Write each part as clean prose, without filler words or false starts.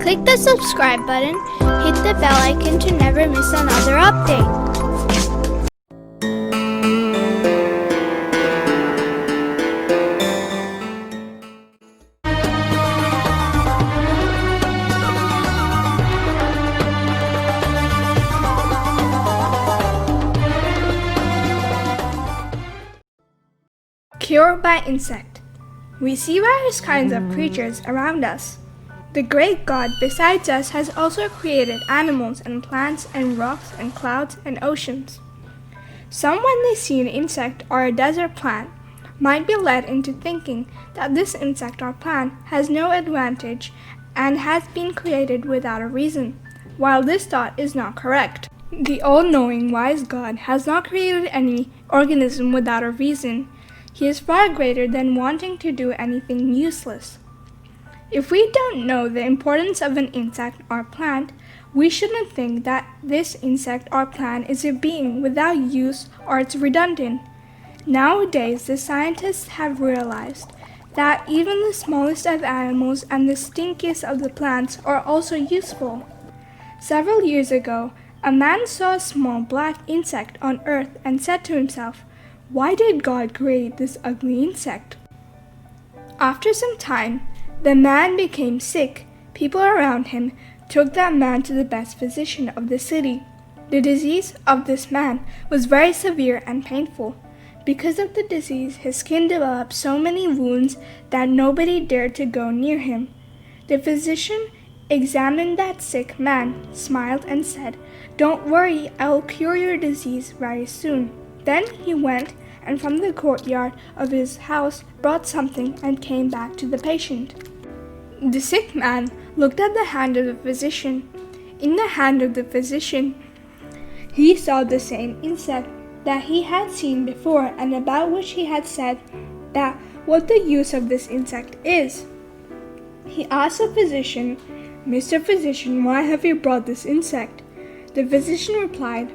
Click the subscribe button, hit the bell icon to never miss another update. Cure by insect. We see various kinds of creatures around us. The great God besides us has also created animals and plants and rocks and clouds and oceans. Some, when they see an insect or a desert plant, might be led into thinking that this insect or plant has no advantage and has been created without a reason, while this thought is not correct. The all-knowing wise God has not created any organism without a reason. He is far greater than wanting to do anything useless. If we don't know the importance of an insect or plant, we shouldn't think that this insect or plant is a being without use or it's redundant. Nowadays, the scientists have realized that even the smallest of animals and the stinkiest of the plants are also useful. Several years ago, a man saw a small black insect on earth and said to himself, "Why did God create this ugly insect?" After some time, the man became sick. People around him took that man to the best physician of the city. The disease of this man was very severe and painful. Because of the disease, his skin developed so many wounds that nobody dared to go near him. The physician examined that sick man, smiled, and said, "Don't worry, I will cure your disease very soon." Then he went and from the courtyard of his house brought something and came back to the patient. The sick man looked at the hand of the physician. In the hand of the physician, he saw the same insect that he had seen before and about which he had said that what the use of this insect is. He asked the physician, "Mr. Physician, why have you brought this insect?" The physician replied,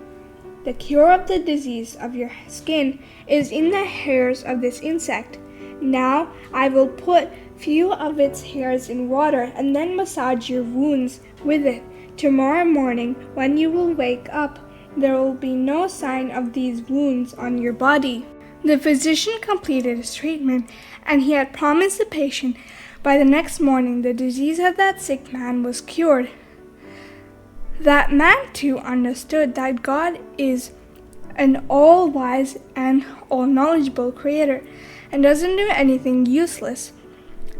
"The cure of the disease of your skin is in the hairs of this insect. Now I will put few of its hairs in water and then massage your wounds with it. Tomorrow morning, when you will wake up, there will be no sign of these wounds on your body." The physician completed his treatment, and he had promised the patient by the next morning the disease of that sick man was cured. That man too understood that God is an all-wise and all-knowledgeable creator and doesn't do anything useless.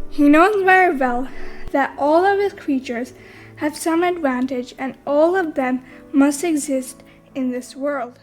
He knows very well that all of his creatures have some advantage and all of them must exist in this world.